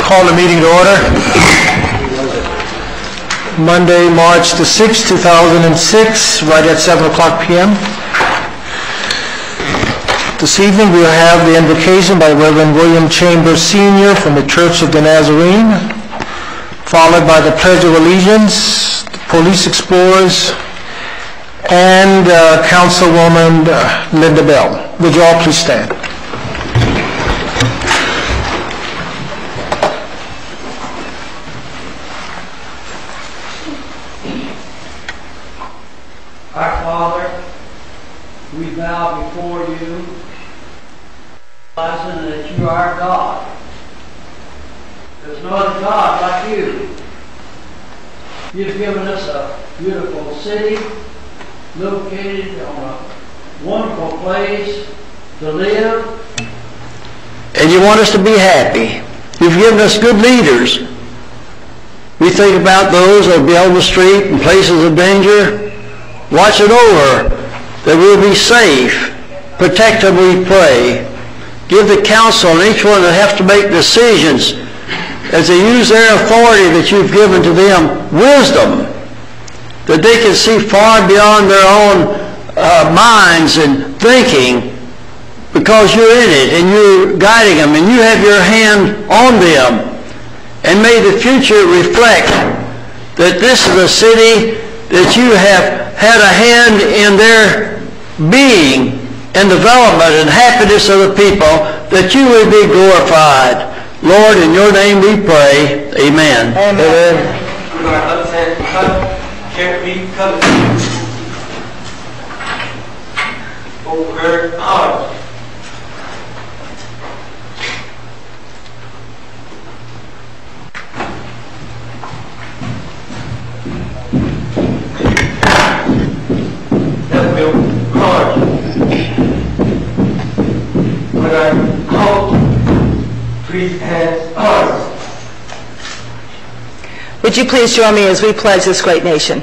Call the meeting to order. Monday, March the 6th, 2006, right at 7 o'clock p.m. This evening we'll have the invocation by Reverend William Chambers Sr. from the Church of the Nazarene, followed by the Pledge of Allegiance, the Police Explorers, and Councilwoman Linda Bell. Would you all please stand? Our Father, we bow before you, realizing that you are God. There's no other God like you. You've given us a beautiful city, located on a wonderful place to live. And you want us to be happy. You've given us good leaders. We think about those that will be on the street in places of danger. Watch it over, that we'll be safe. Protect them, we pray. Give the counsel and each one that has to make decisions as they use their authority that you've given to them, wisdom, that they can see far beyond their own minds and thinking, because you're in it and you're guiding them and you have your hand on them. And may the future reflect that this is a city that you have had a hand in their being and development and happiness of the people, that you would be glorified. Lord, in your name we pray. Amen. Amen. Would you please join me as we pledge this great nation?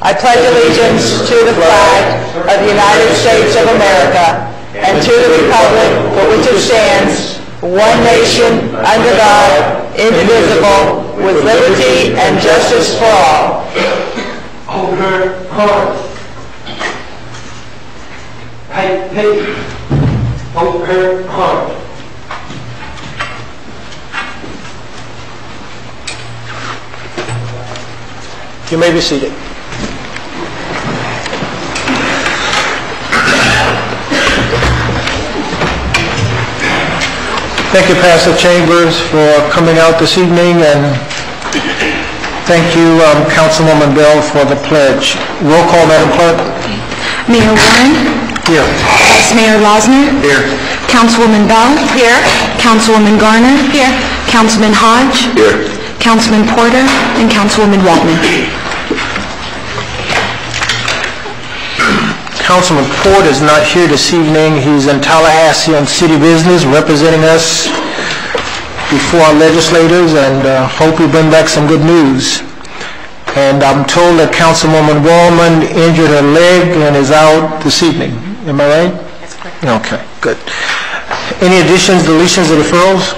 I pledge allegiance to the flag of the United States of America and to the republic for which it stands, one nation, under God, indivisible, with liberty and justice for all. Over heart. Hey. Over heart. You may be seated. Thank you, Pastor Chambers, for coming out this evening, and thank you, Councilwoman Bell, for the pledge. Roll call, Madam Clerk. Mayor Warren. Here. Vice Mayor Losner. Here. Councilwoman Bell. Here. Councilwoman Garner. Here. Councilman Hodge. Here. Councilman Porter and Councilwoman Waltman. Councilman Porter is not here this evening. He's in Tallahassee on city business, representing us before our legislators, and hope we bring back some good news. And I'm told that Councilwoman Wallman injured her leg and is out this evening. Am I right? That's correct. Okay, good. Any additions, deletions, or deferrals?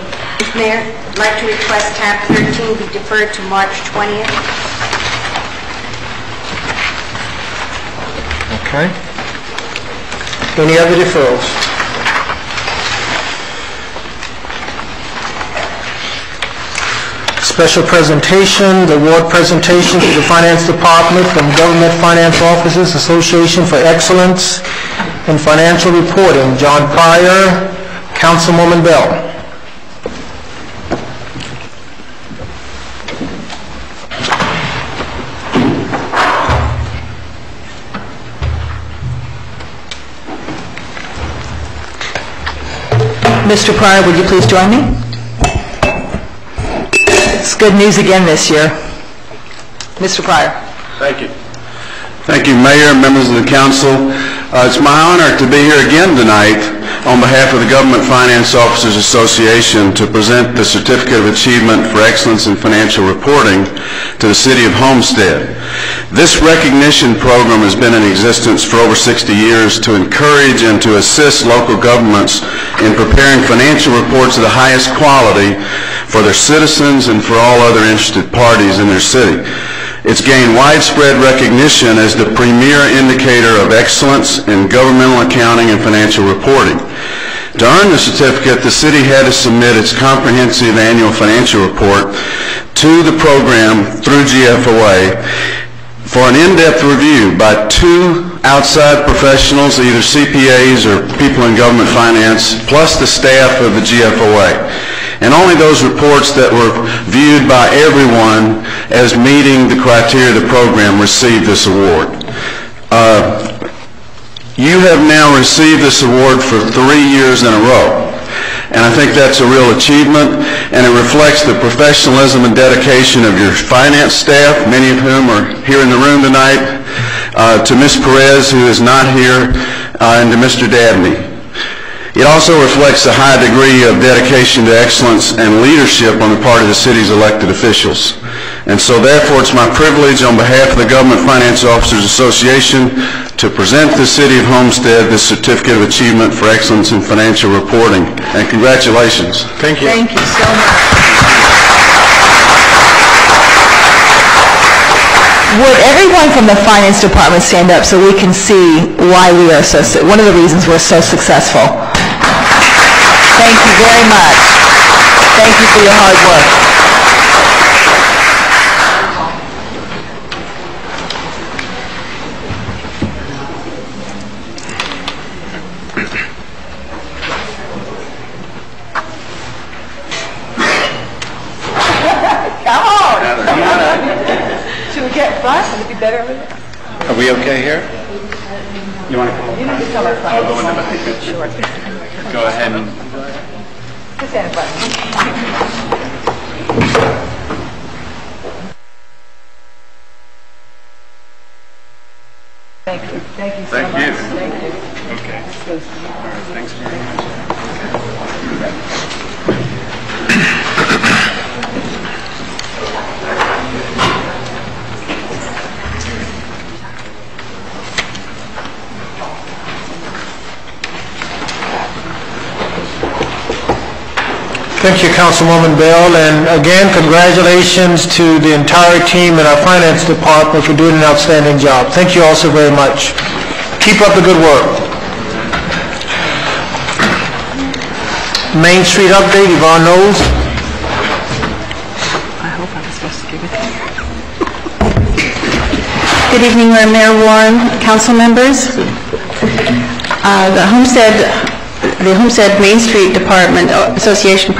Mayor, I'd like to request tab 13 be deferred to March 20th. Okay. Any other deferrals? Special presentation, the award presentation to the Finance Department from Government Finance Officers Association for Excellence in Financial Reporting. John Pryor, Councilwoman Bell. Mr. Pryor, would you please join me? It's good news again this year. Mr. Pryor. Thank you. Thank you, Mayor, members of the Council. It's my honor to be here again tonight on behalf of the Government Finance Officers Association to present the Certificate of Achievement for Excellence in Financial Reporting to the City of Homestead. This recognition program has been in existence for over 60 years to encourage and to assist local governments in preparing financial reports of the highest quality for their citizens and for all other interested parties in their city. It's gained widespread recognition as the premier indicator of excellence in governmental accounting and financial reporting. To earn the certificate, the city had to submit its comprehensive annual financial report to the program through GFOA for an in-depth review by two outside professionals, either CPAs or people in government finance, plus the staff of the GFOA. And only those reports that were viewed by everyone as meeting the criteria of the program received this award. You have now received this award for 3 years in a row. And I think that's a real achievement, and it reflects the professionalism and dedication of your finance staff, many of whom are here in the room tonight, to Ms. Perez, who is not here, and to Mr. Dabney. It also reflects a high degree of dedication to excellence and leadership on the part of the city's elected officials. And so therefore it's my privilege on behalf of the Government Finance Officers Association to present the City of Homestead this Certificate of Achievement for Excellence in Financial Reporting. And congratulations. Thank you. Thank you so much. Would everyone from the finance department stand up so we can see why we are one of the reasons we're so successful? Thank you very much. Thank you for your hard work. Better over there? Are we okay here? You want to come? You need to come up front. I'll go in the back. Sure. Go ahead and... Just stand up. Thank you. Thank you so much. Thank you. Okay. All right. Thanks very much. Thank you, Councilwoman Bell, and again, congratulations to the entire team in our finance department for doing an outstanding job. Thank you all so very much. Keep up the good work. Main Street update, Yvonne Knowles. I hope I was supposed to give it to you. Good evening, Mayor Warren, council members. The Homestead Main Street Department Association,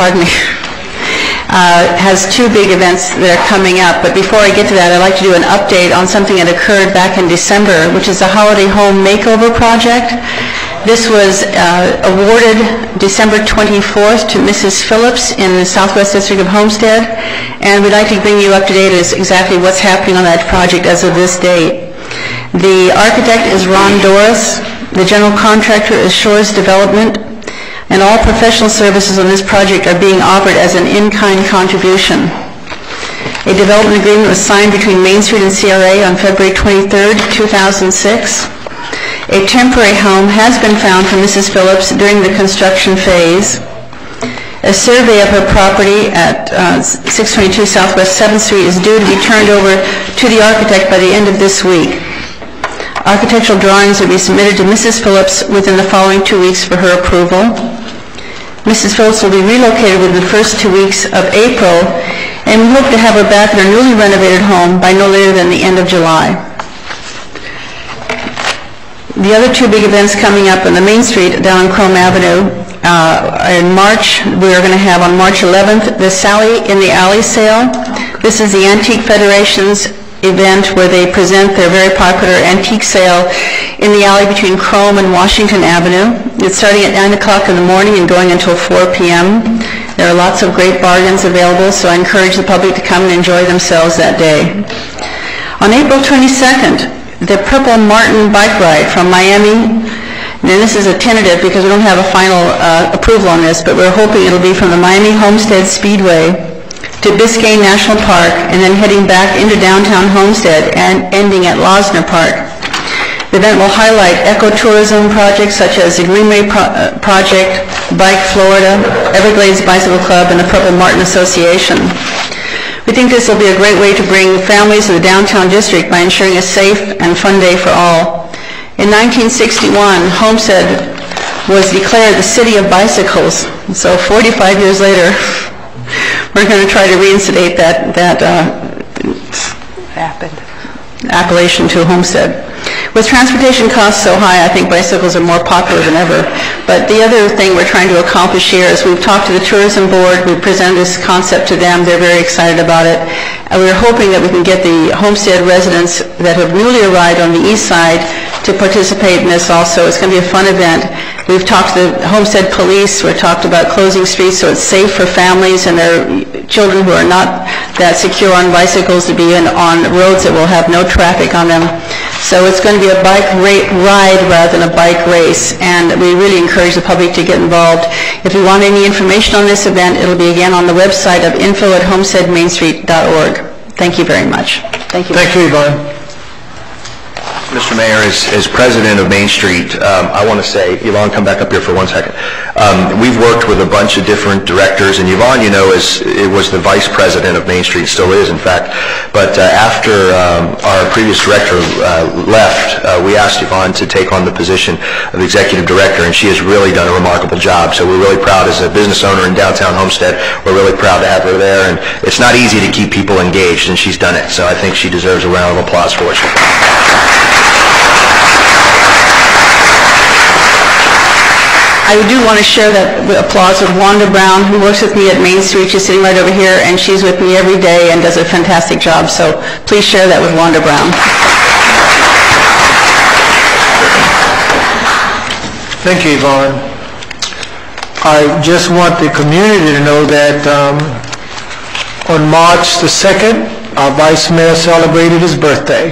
has two big events that are coming up. But before I get to that, I'd like to do an update on something that occurred back in December, which is the Holiday Home Makeover Project. This was awarded December 24th to Mrs. Phillips in the Southwest District of Homestead, and we'd like to bring you up to date as exactly what's happening on that project as of this date. The architect is Ron Doris. The general contractor is Shores Development, and all professional services on this project are being offered as an in-kind contribution. A development agreement was signed between Main Street and CRA on February 23, 2006. A temporary home has been found for Mrs. Phillips during the construction phase. A survey of her property at 622 Southwest 7th Street is due to be turned over to the architect by the end of this week. Architectural drawings will be submitted to Mrs. Phillips within the following 2 weeks for her approval. Mrs. Phillips will be relocated within the first 2 weeks of April, and we hope to have her back in her newly renovated home by no later than the end of July. The other two big events coming up on the Main Street down on Chrome Avenue in March, we are going to have on March 11th the Sally in the Alley sale. This is the Antique Federation's event where they present their very popular antique sale in the alley between Chrome and Washington Avenue. It's starting at 9 o'clock in the morning and going until 4 p.m. There are lots of great bargains available, so I encourage the public to come and enjoy themselves that day. On April 22nd, the Purple Martin bike ride from Miami, and this is a tentative because we don't have a final approval on this, but we're hoping it'll be from the Miami Homestead Speedway to Biscayne National Park, and then heading back into downtown Homestead and ending at Losner Park. The event will highlight ecotourism projects such as the Greenway Project, Bike Florida, Everglades Bicycle Club, and the Purple Martin Association. We think this will be a great way to bring families to the downtown district by ensuring a safe and fun day for all. In 1961, Homestead was declared the city of bicycles. So 45 years later, we're going to try to reinstate that appellation to Homestead. With transportation costs so high, I think bicycles are more popular than ever. But the other thing we're trying to accomplish here is we've talked to the tourism board, we've presented this concept to them, they're very excited about it. And we're hoping that we can get the Homestead residents that have newly arrived on the east side to participate in this also. It's going to be a fun event. We've talked to the Homestead police, we've talked about closing streets so it's safe for families and their children who are not that secure on bicycles to be on roads that will have no traffic on them. So it's going to be a bike ride rather than a bike race, and we really encourage the public to get involved. If you want any information on this event, it'll be again on the website of info@homesteadmainstreet.org. Thank you very much. Thank you. Thank you, Yvonne. Mr. Mayor, as president of Main Street, I want to say, Yvonne, come back up here for 1 second. We've worked with a bunch of different directors, and Yvonne, you know, was the vice president of Main Street, still is, in fact. But after our previous director left, we asked Yvonne to take on the position of executive director, and she has really done a remarkable job. So we're really proud as a business owner in downtown Homestead. We're really proud to have her there, and it's not easy to keep people engaged, and she's done it. So I think she deserves a round of applause for it. I do want to share that applause with Wanda Brown, who works with me at Main Street. She's sitting right over here, and she's with me every day and does a fantastic job. So please share that with Wanda Brown. Thank you, Yvonne. I just want the community to know that on March the 2nd, our Vice Mayor celebrated his birthday.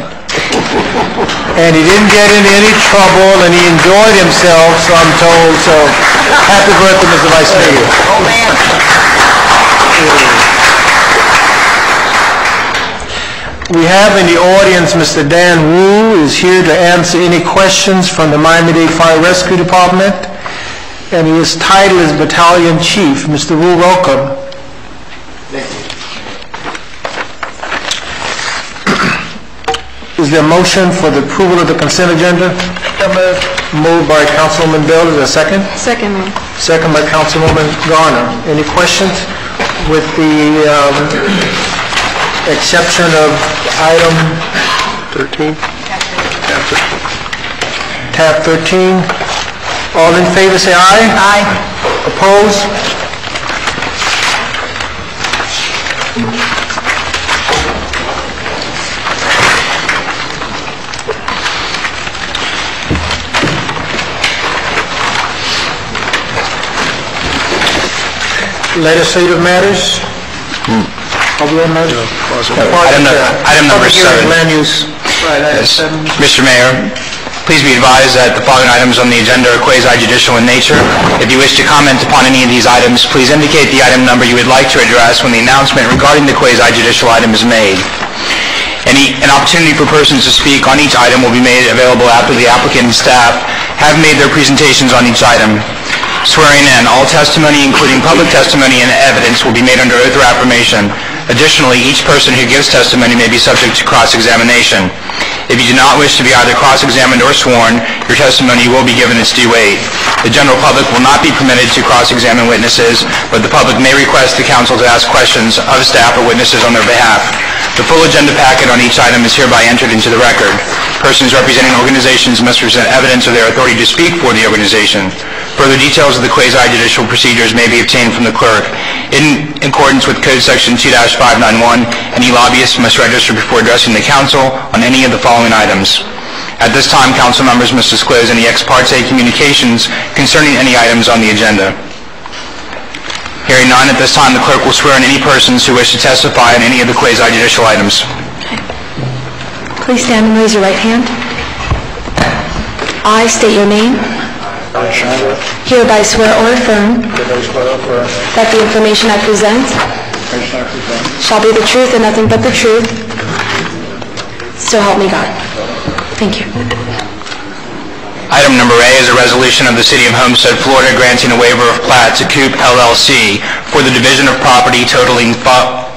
And he didn't get in any trouble, and he enjoyed himself, so I'm told. So, happy birthday, Mr. Vice Mayor. Oh, man. We have in the audience Mr. Dan Wu, who is here to answer any questions from the Miami-Dade Fire Rescue Department, and his title is Battalion Chief. Mr. Wu, welcome. Is there a motion for the approval of the consent agenda? Moved by Councilwoman Bell. Is there a second? Second. Second by Councilwoman Garner. Any questions with the exception of item 13? Tab 13. All in favor say aye. Aye. Opposed? Legislative matters? Are we on that? Item number 7. Land use. Right, item 7. Mr. Mayor, please be advised that the following items on the agenda are quasi-judicial in nature. If you wish to comment upon any of these items, please indicate the item number you would like to address when the announcement regarding the quasi-judicial item is made. An opportunity for persons to speak on each item will be made available after the applicant and staff have made their presentations on each item. Swearing in, all testimony, including public testimony and evidence, will be made under oath or affirmation. Additionally, each person who gives testimony may be subject to cross-examination. If you do not wish to be either cross-examined or sworn, your testimony will be given its due weight. The general public will not be permitted to cross-examine witnesses, but the public may request the council to ask questions of staff or witnesses on their behalf. The full agenda packet on each item is hereby entered into the record. Persons representing organizations must present evidence of their authority to speak for the organization. Further details of the quasi-judicial procedures may be obtained from the clerk. In accordance with Code Section 2-591, any lobbyist must register before addressing the council on any of the following items. At this time, council members must disclose any ex parte communications concerning any items on the agenda. Hearing none, at this time the clerk will swear in any persons who wish to testify on any of the quasi-judicial items. Please stand and raise your right hand. I state your name. Hereby swear or affirm that the information I present shall be the truth and nothing but the truth. So help me God. Thank you. Item number A is a resolution of the City of Homestead, Florida, granting a waiver of plat to Coop LLC for the division of property totaling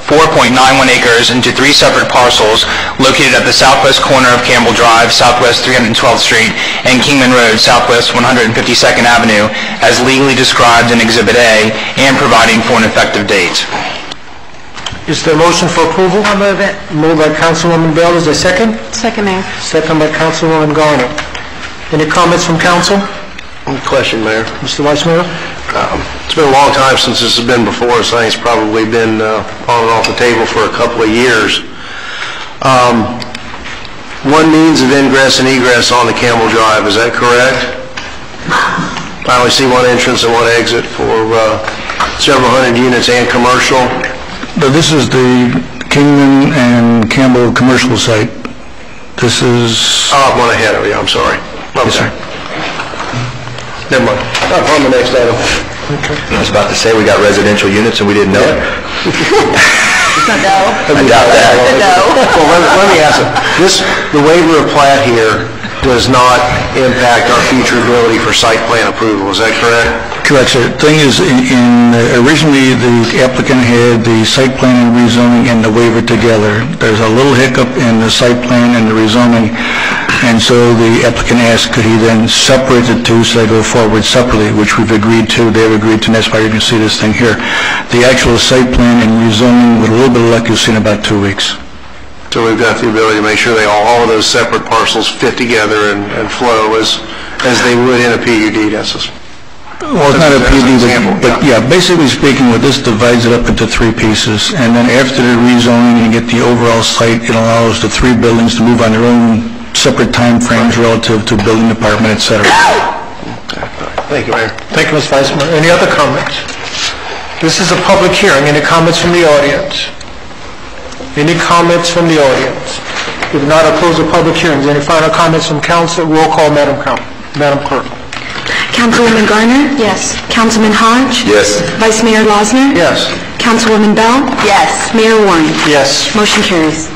4.91 acres into 3 separate parcels located at the southwest corner of Campbell Drive, southwest 312th Street, and Kingman Road, southwest 152nd Avenue, as legally described in Exhibit A, and providing for an effective date. Is there a motion for approval? I'll move it. Moved by Councilwoman Bell. Is there a second? Second, Mayor. Second by Councilwoman Garner. Any comments from council? Question, Mayor. Mr. Vice Mayor? It's been a long time since this has been before us. I think it's probably been on and off the table for a couple of years. One means of ingress and egress on the Campbell Drive, is that correct? I only see one entrance and one exit for several hundred units and commercial. This is the Kingman and Campbell commercial site. This is... Oh, I'm one ahead of you, I'm sorry. Yes, sir. Never mind. On the next item. I was about to say we got residential units and we didn't know it. No. I doubt that. No. Well, let me ask you. The waiver of plat here does not impact our future ability for site plan approval, is that correct? Correct, sir. Thing is, originally the applicant had the site plan and rezoning and the waiver together. There's a little hiccup in the site plan and the rezoning, and so the applicant asked could he then separate the two so they go forward separately, which we've agreed to. They've agreed to, and that's why you can see this thing here. The actual site plan and rezoning, with a little bit of luck, you'll see in about 2 weeks. So we've got the ability to make sure all of those separate parcels fit together and flow as they would in a PUD, Well, it's not a PUD, but yeah, basically speaking, what this divides it up into 3 pieces, and then after the rezoning and get the overall site, it allows the 3 buildings to move on their own separate time frames relative to building department, et cetera. Thank you, Mayor. Thank you, Ms. Vice Mayor. Any other comments? This is a public hearing. Any comments from the audience? Any comments from the audience? If not, I'll close the public hearings. Any final comments from council? Roll call, Madam Clerk. Councilwoman Garner? Yes. Councilman Hodge? Yes. Vice Mayor Losner? Yes. Councilwoman Bell? Yes. Mayor Warren? Yes. Motion carries.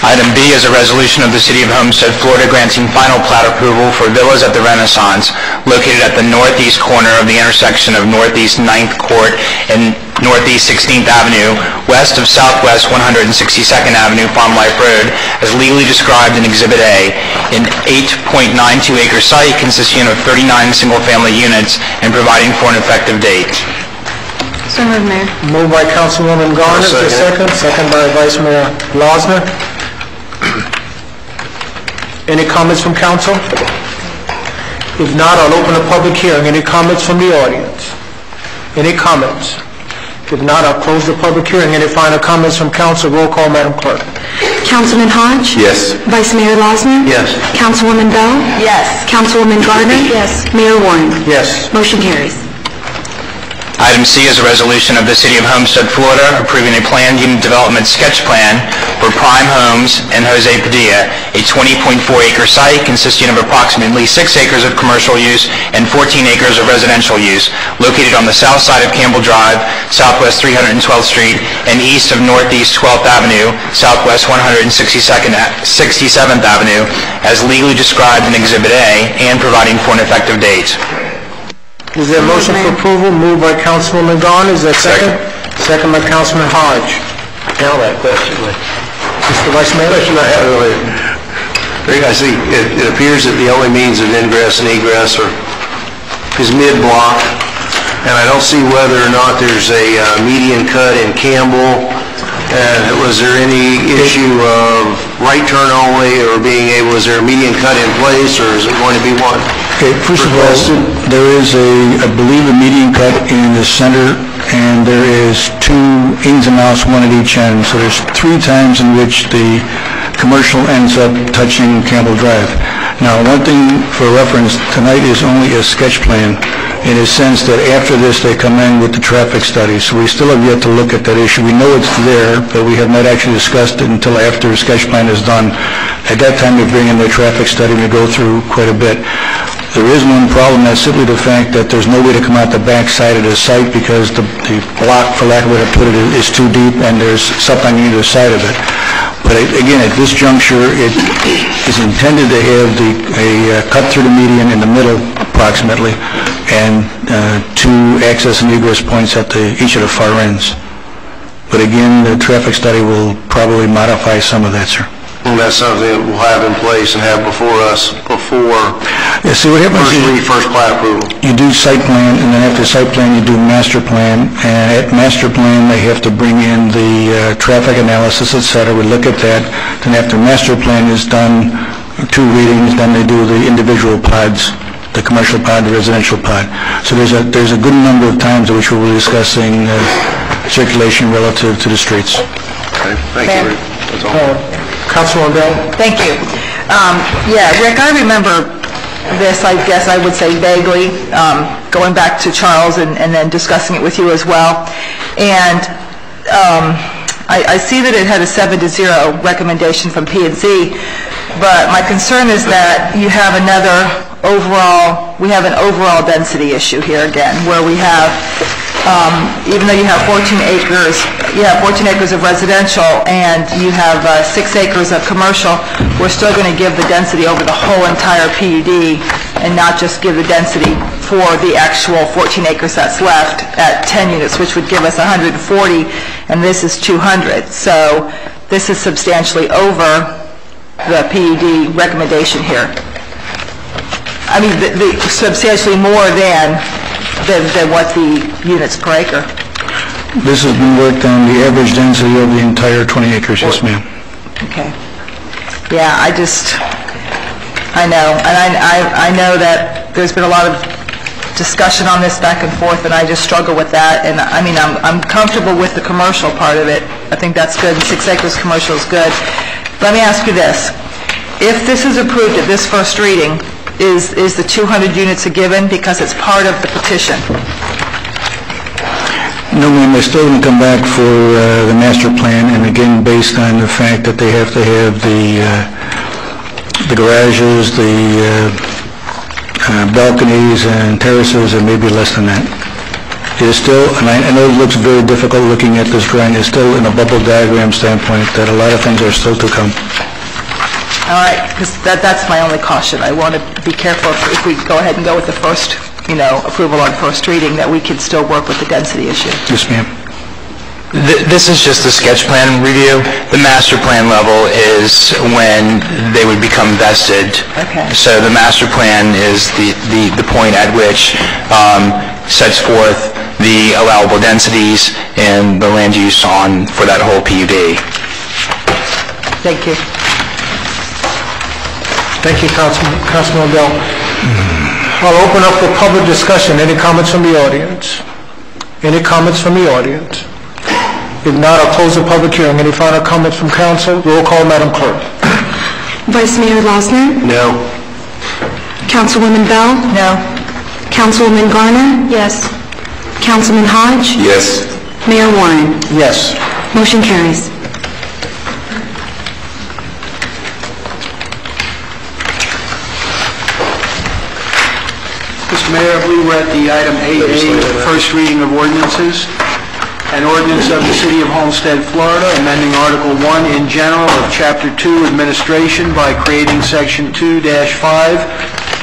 Item B is a resolution of the City of Homestead, Florida, granting final plat approval for Villas at the Renaissance, located at the northeast corner of the intersection of Northeast 9th Court and Northeast 16th Avenue, west of Southwest 162nd Avenue, Farm Life Road, as legally described in Exhibit A, an 8.92-acre site consisting of 39 single-family units and providing for an effective date. So moved, Mayor. Moved by Councilwoman Garner. Second. Second by Vice Mayor Losner. Any comments from council? If not, I'll open a public hearing. Any comments from the audience? Any comments? If not, I'll close the public hearing. Any final comments from council? Roll call, Madam Clerk. Councilman Hodge? Yes. Vice Mayor Losner? Yes. Councilwoman Bell? Yes. Councilwoman Gardner? Yes. Mayor Warren? Yes. Motion carries. Item C is a resolution of the City of Homestead, Florida, approving a planned unit development sketch plan for Prime Homes and Jose Padilla, a 20.4-acre site consisting of approximately 6 acres of commercial use and 14 acres of residential use, located on the south side of Campbell Drive, southwest 312th Street, and east of northeast 12th Avenue, southwest 167th Avenue, as legally described in Exhibit A, and providing for an effective date. Is there a motion for approval? Moved by Councilwoman Garner. Is there a second? Second by Councilman Hodge. Now that question, Mr. Vice Mayor? question I have earlier. I see it appears that the only means of ingress and egress is mid-block, and I don't see whether or not there's a median cut in Campbell. And was there any issue of right turn only, or is there a median cut in place, or is it going to be one? Okay, first of all, there is I believe, a median cut in the center, and there is 2 ins and outs, one at each end. So there's 3 times in which the commercial ends up touching Campbell Drive. Now, one thing for reference, tonight is only a sketch plan, in a sense that after this they come in with the traffic study. So we still have yet to look at that issue. We know it's there, but we have not actually discussed it until after the sketch plan is done. At that time, we bring in the traffic study and we go through quite a bit. There is one problem, that's simply the fact that there's no way to come out the back side of the site because the block, for lack of a way to put it, is too deep and there's something on either side of it. But again, at this juncture, it is intended to have a cut through the median in the middle approximately, and two access and egress points at each of the far ends. But again, the traffic study will probably modify some of that, sir. And that's something that we'll have in place and have before us before see what happens first plat approval. You do site plan, and then after site plan, you do master plan. And at master plan, they have to bring in the traffic analysis, et cetera. We look at that. Then after master plan is done, 2 readings, then they do the individual pods, the commercial pod, the residential pod. So there's a good number of times at which we'll be discussing circulation relative to the streets. Okay, thank you. That's all. Councilman Bell? Thank you. Yeah, Rick, I remember this, I guess I would say vaguely, going back to Charles and then discussing it with you as well. And I see that it had a 7-0 recommendation from P&Z, but my concern is that you have an overall density issue here again, where we have, even though you have 14 acres, you have 14 acres of residential and you have 6 acres of commercial, we're still going to give the density over the whole entire PUD and not just give the density for the actual 14 acres that's left at 10 units, which would give us 140, and this is 200. So this is substantially over the PUD recommendation here. I mean, substantially more than what the units per acre. This has been worked on the average density of the entire 20 acres, yes, ma'am. Okay. Yeah, I know, and I know that there's been a lot of discussion on this back and forth, and I just struggle with that. And I mean, I'm comfortable with the commercial part of it. I think that's good. 6 acres commercial is good. Let me ask you this: if this is approved at this first reading, is the 200 units a given because it's part of the petition? No, ma'am, they're still going to come back for the master plan, and again, based on the fact that they have to have the garages, the balconies and terraces, and maybe less than that. It is still, and I know it looks very difficult looking at this drawing, it's still in a bubble diagram standpoint that a lot of things are still to come. All right, because that's my only caution. I want to be careful if we go ahead and go with the first, approval on first reading, that we can still work with the density issue. Yes, ma'am. This is just a sketch plan review. The master plan level is when they would become vested. Okay. So the master plan is the point at which sets forth the allowable densities and the land use for that whole PUD. Thank you. Thank you, Councilman Bell. I'll open up for public discussion. Any comments from the audience? Any comments from the audience? If not, I'll close the public hearing. Any final comments from council? Roll call, Madam Clerk. Vice Mayor Losner? No. Councilwoman Bell? No. Councilwoman Garner? Yes. Councilman Hodge? Yes. Mayor Warren? Yes. Motion carries. Mr. Mayor, I believe we're at the item 8A, first reading of ordinances. An ordinance of the City of Homestead, Florida, amending Article 1 in general of Chapter 2, Administration, by creating Section 2-5,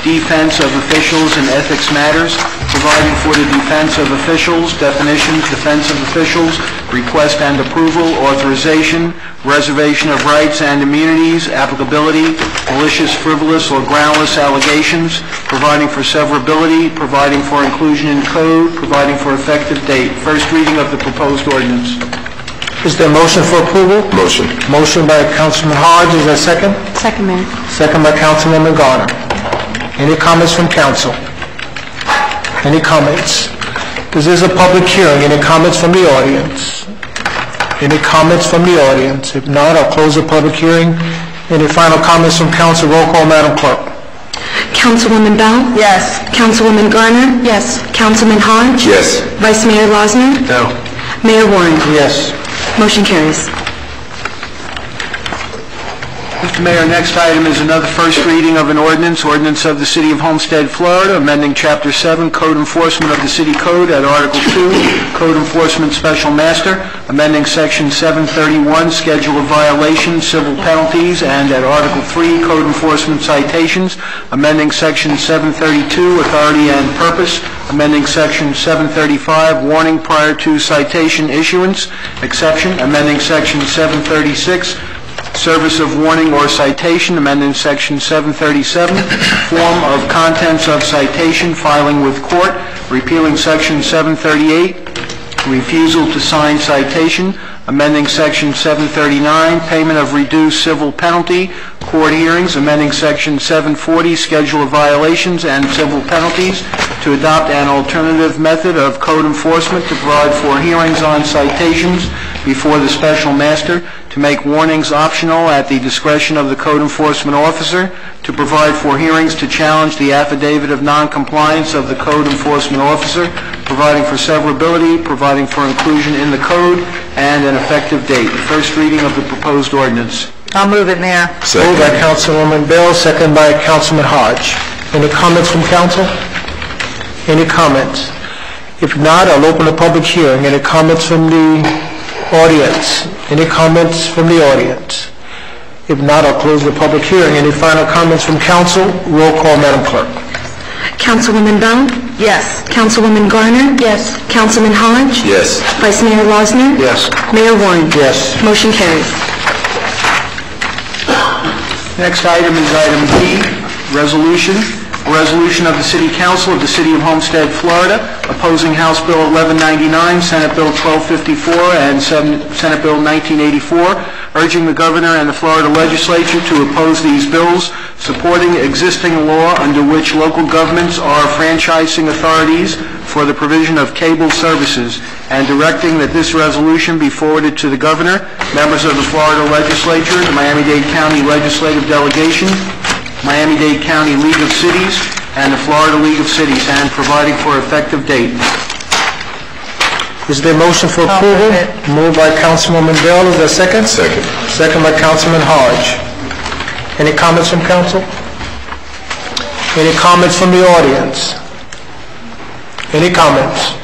Defense of Officials and Ethics Matters, providing for the defense of officials, definitions, defense of officials, request and approval, authorization, reservation of rights and immunities, applicability, malicious, frivolous, or groundless allegations, providing for severability, providing for inclusion in code, providing for effective date. First reading of the proposed ordinance. Is there a motion for approval? Motion. Motion by Councilman Hodge. Is there a second? Second, Mayor. Second by Councilwoman Garner. Any comments from council? Any comments? This is a public hearing. Any comments from the audience? Any comments from the audience? If not, I'll close the public hearing. Any final comments from council? Roll call, Madam Clerk. Councilwoman Bell? Yes. Councilwoman Garner? Yes. Councilman Hodge? Yes. Vice Mayor Losner? No. Mayor Warren? Yes. Motion carries. Mr. Mayor, next item is another first reading of an ordinance of the City of Homestead, Florida, amending Chapter 7, Code Enforcement of the City Code at Article 2, Code Enforcement Special Master, amending Section 731, Schedule of Violations, Civil Penalties, and at Article 3, Code Enforcement Citations, amending Section 732, Authority and Purpose, amending Section 735, Warning Prior to Citation Issuance, Exception, amending Section 736, Service of Warning or Citation, amending Section 737, Form of Contents of Citation, Filing with Court, repealing Section 738, Refusal to Sign Citation, amending Section 739, Payment of Reduced Civil Penalty, Court Hearings, amending Section 740, Schedule of Violations and Civil Penalties, to adopt an alternative method of code enforcement to provide for hearings on citations before the Special Master, to make warnings optional at the discretion of the code enforcement officer, to provide for hearings to challenge the affidavit of noncompliance of the code enforcement officer, providing for severability, providing for inclusion in the code, and an effective date. First reading of the proposed ordinance. I'll move it, Mayor. Moved by Councilwoman Bell, second by Councilman Hodge. Any comments from council? Any comments? If not, I'll open a public hearing. Any comments from the audience? Any comments from the audience? If not, I'll close the public hearing. Any final comments from council? Roll call, Madam Clerk. Councilwoman Bell? Yes. Councilwoman Garner? Yes. Councilman Hodge? Yes. Vice Mayor Losner? Yes. Mayor Warren? Yes. Motion carries. Next item is item D, resolution. A resolution of the City Council of the City of Homestead, Florida, opposing House Bill 1199, Senate Bill 1254, and Senate Bill 1984, urging the Governor and the Florida Legislature to oppose these bills, supporting existing law under which local governments are franchising authorities for the provision of cable services, and directing that this resolution be forwarded to the Governor, members of the Florida Legislature, the Miami-Dade County Legislative Delegation, Miami-Dade County League of Cities, and the Florida League of Cities, and providing for effective date. Is there a motion for approval? Moved by Councilwoman Bell. Is there a second? Second. Second by Councilman Hodge. Any comments from council? Any comments from the audience? Any comments?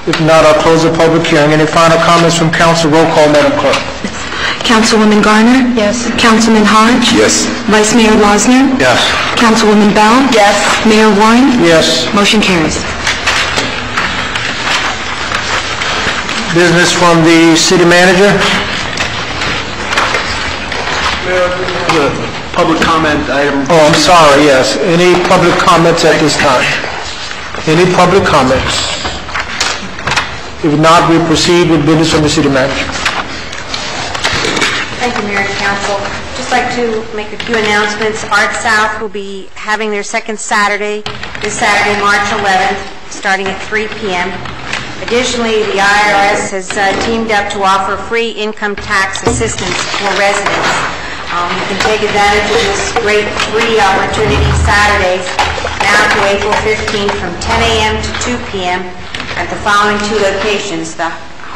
If not, I'll close the public hearing. Any final comments from council? Roll call, Madam Clerk. Councilwoman Garner? Yes. Councilman Hodge? Yes. Vice Mayor Losner? Yes. Councilwoman Bell? Yes. Mayor Warren? Yes. Motion carries. Business from the city manager. Public comment item. Oh, I'm sorry, yes. Any public comments at this time? Any public comments? If not, we proceed with business from the city manager. Thank you, Mayor and Council. Just like to make a few announcements. Art South will be having their second Saturday, this Saturday, March 11th, starting at 3 p.m. Additionally, the IRS has teamed up to offer free income tax assistance for residents. You can take advantage of this great free opportunity Saturdays now to April 15th from 10 a.m. to 2 p.m. at the following two locations: the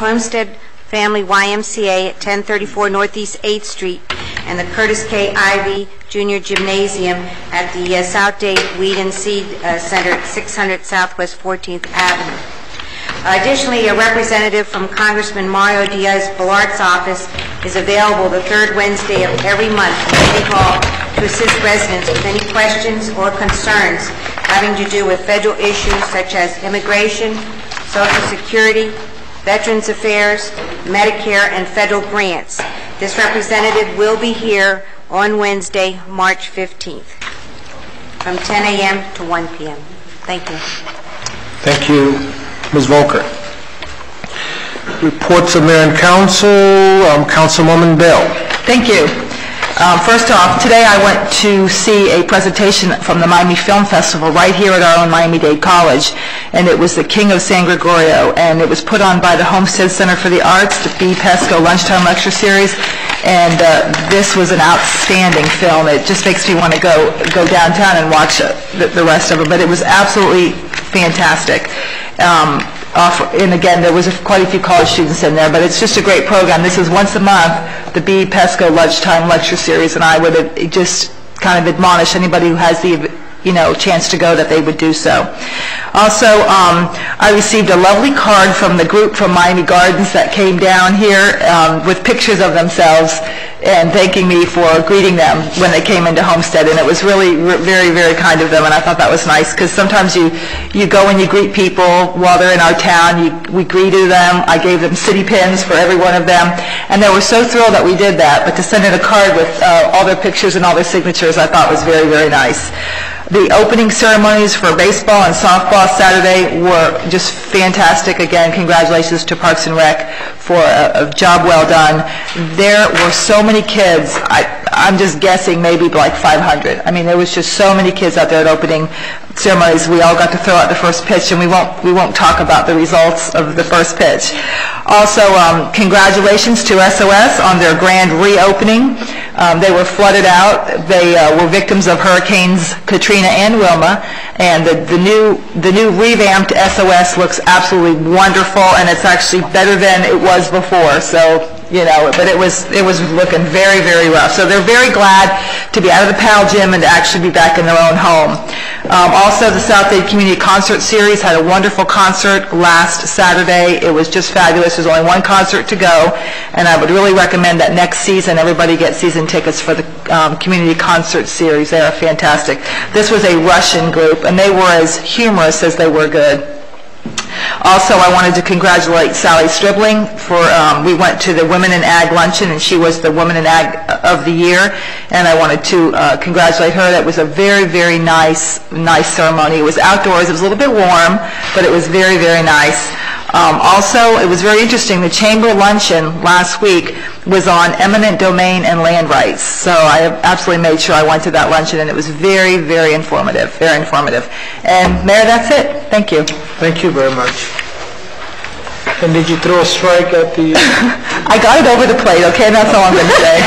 Homestead Family YMCA at 1034 Northeast 8th Street and the Curtis K. Ivy Junior Gymnasium at the South Dade Weed and Seed Center at 600 Southwest 14th Avenue. Additionally, a representative from Congressman Mario Diaz-Balart's office is available the third Wednesday of every month from City Hall to assist residents with any questions or concerns having to do with federal issues such as immigration, Social Security, Veterans Affairs, Medicare, and federal grants. This representative will be here on Wednesday, March 15th, from 10 a.m. to 1 p.m. Thank you. Thank you. Ms. Volker. Reports of Mayor and Council. Councilwoman Bell. Thank you. First off, today I went to see a presentation from the Miami Film Festival right here at our own Miami-Dade College, and it was The King of San Gregorio, and it was put on by the Homestead Center for the Arts, the B. Pesco Lunchtime Lecture Series, and this was an outstanding film. It just makes me want to go downtown and watch the rest of it, but it was absolutely fantastic. and again, there was quite a few college students in there, but it's just a great program. This is once a month, the B. Pesco Lunchtime Lecture Series, and I would just kind of admonish anybody who has the chance to go that they would do so. Also, I received a lovely card from the group from Miami Gardens that came down here with pictures of themselves and thanking me for greeting them when they came into Homestead, and it was really very, very kind of them, and I thought that was nice, because sometimes you go and you greet people while they're in our town. We greeted them. I gave them city pins for every one of them, and they were so thrilled that we did that, but to send in a card with all their pictures and all their signatures I thought was very, very nice. The opening ceremonies for baseball and softball Saturday were just fantastic. Again, congratulations to Parks and Rec for a job well done. There were so many kids. I'm just guessing maybe like 500. I mean, there was just so many kids out there at opening ceremonies. We all got to throw out the first pitch, and we won't talk about the results of the first pitch. Also, congratulations to SOS on their grand reopening. They were flooded out. They were victims of Hurricanes Katrina and Wilma, and the new revamped SOS looks absolutely wonderful, and it's actually better than it was before. So, but it was looking very, very rough. So they're very glad to be out of the PAL gym and to actually be back in their own home. Also, the South Dade Community Concert Series had a wonderful concert last Saturday. It was just fabulous. There's only one concert to go, and I would really recommend that next season everybody get season tickets for the Community Concert Series. They are fantastic. This was a Russian group, and they were as humorous as they were good. Also, I wanted to congratulate Sally Stribling for, we went to the Women in Ag Luncheon, and she was the Woman in Ag of the Year, and I wanted to congratulate her. That was a very, very nice ceremony. It was outdoors. It was a little bit warm, but it was very, very nice. Also, it was very interesting. The Chamber Luncheon last week was on eminent domain and land rights. So I absolutely made sure I went to that luncheon, and it was very, very informative, very informative. And Mayor, that's it. Thank you. Thank you very much. And did you throw a strike at the... I got it over the plate, okay? That's all I'm going to say.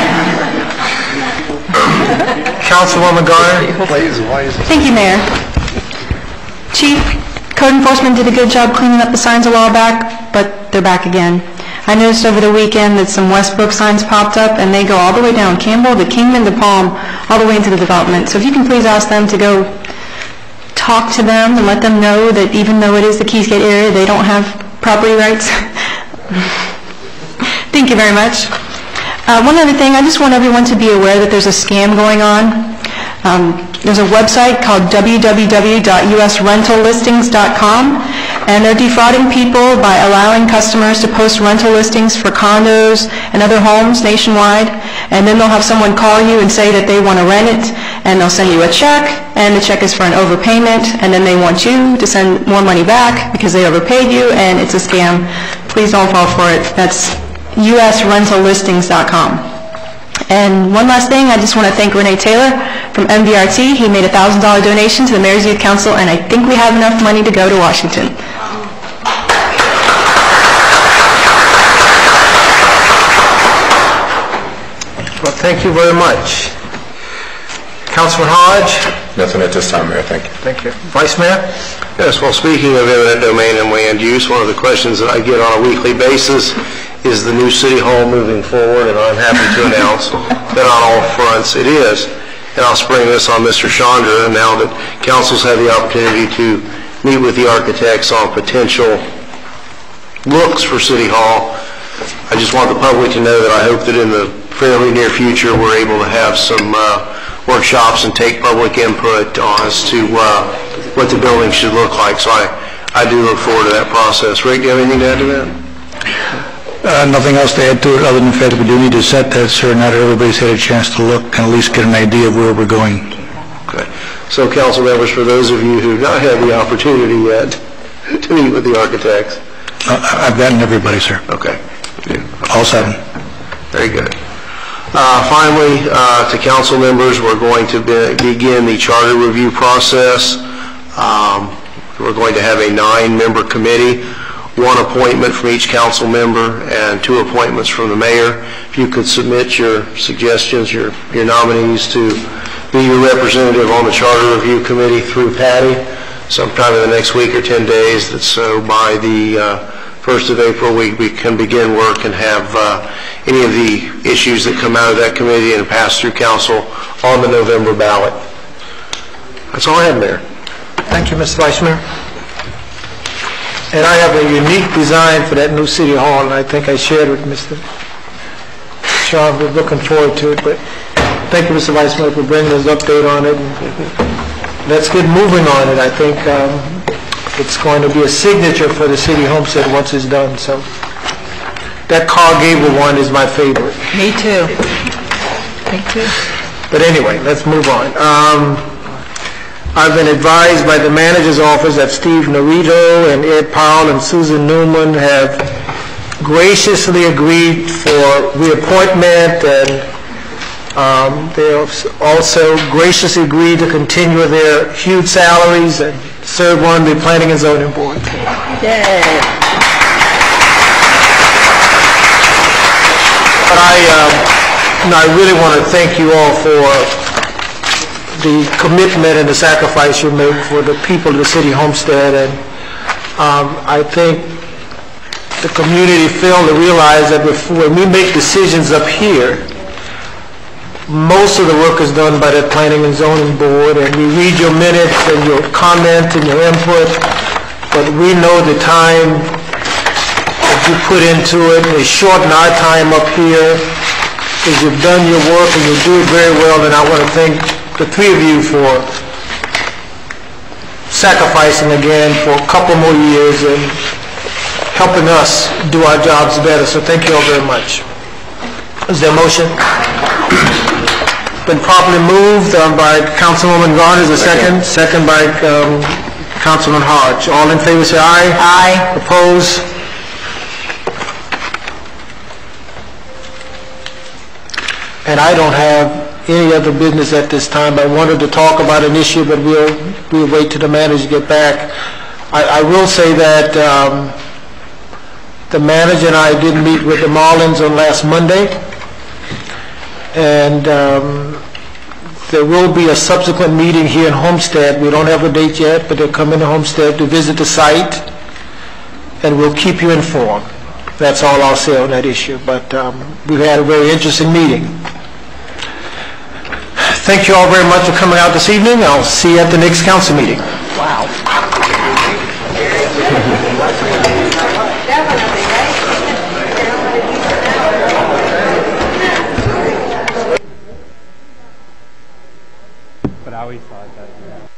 Councilwoman Garner? Thank you, Mayor. Chief, Code Enforcement did a good job cleaning up the signs a while back, but they're back again. I noticed over the weekend that some Westbrook signs popped up, and they go all the way down Campbell to Kingman to Palm, all the way into the development. So if you can please ask them to go talk to them and let them know that even though it is the Keysgate area, they don't have property rights. Thank you very much. One other thing, I just want everyone to be aware that there's a scam going on. There's a website called www.usrentallistings.com, and they're defrauding people by allowing customers to post rental listings for condos and other homes nationwide, and then they'll have someone call you and say that they want to rent it, and they'll send you a check, and the check is for an overpayment, and then they want you to send more money back because they overpaid you, and it's a scam. Please don't fall for it. That's usrentallistings.com. And one last thing, I just want to thank Renee Taylor from MVRT. He made a $1,000 donation to the Mayor's Youth Council, and I think we have enough money to go to Washington. Well, thank you very much. Councilman Hodge? Nothing at this time, Mayor. Thank you. Thank you. Vice Mayor? Yes, well, speaking of eminent domain and land use, one of the questions that I get on a weekly basis is the new City Hall moving forward, and I'm happy to announce that on all fronts it is. And I'll spring this on Mr. Chandra, now that council's had the opportunity to meet with the architects on potential looks for City Hall. I just want the public to know that I hope that in the fairly near future we're able to have some workshops and take public input as to what the building should look like. So I do look forward to that process. Rick, do you have anything to add to that? Nothing else to add to it, other than the fact that we do need to set that, sir. Not everybody's had a chance to look and at least get an idea of where we're going. Okay. So, council members, for those of you who have not had the opportunity yet to meet with the architects. I've gotten everybody, sir. Okay. All 7. Very good. Finally, to council members, we're going to begin the charter review process. We're going to have a 9-member committee, 1 appointment from each council member, and 2 appointments from the mayor. If you could submit your suggestions, your nominees to be your representative on the charter review committee through Patty, sometime in the next week or 10 days, that so by the 1st of April, we can begin work and have any of the issues that come out of that committee and pass through council on the November ballot. That's all I have, Mayor. Thank you, Mr. Vice Mayor. And I have a unique design for that new city hall, and I think I shared it with Mr. Sean. We're looking forward to it, but thank you, Mr. Vice Mayor, for bringing us update on it. And let's get moving on it. I think it's going to be a signature for the city homestead once it's done. So that Carl Gable one is my favorite. Me too. Me too. But anyway, let's move on. I've been advised by the manager's office that Steve Narito and Ed Powell and Susan Newman have graciously agreed for reappointment, and they also graciously agreed to continue their huge salaries and serve on the Planning and Zoning Board. Yay. But I really want to thank you all for the commitment and the sacrifice you make for the people of the city homestead, and I think the community failed to realize that when we make decisions up here, most of the work is done by the Planning and Zoning Board, and we read your minutes and your comments and your input, but we know the time that you put into it, and they shorten our time up here, because you've done your work and you do it very well, and I want to thank the three of you for sacrificing again for a couple more years and helping us do our jobs better. So thank you all very much. Is there a motion? Been properly moved by Councilwoman Garner. Is a second? Second by Councilman Hodge. All in favor say aye. Aye. Opposed? And I don't have any other business at this time. I wanted to talk about an issue, but we'll wait till the manager get back. I will say that the manager and I did meet with the Marlins on last Monday, and there will be a subsequent meeting here in Homestead. We don't have a date yet, but they're coming to Homestead to visit the site, and we'll keep you informed. That's all I'll say on that issue, but we've had a very interesting meeting. Thank you all very much for coming out this evening. I'll see you at the next council meeting. Wow. But I always thought that.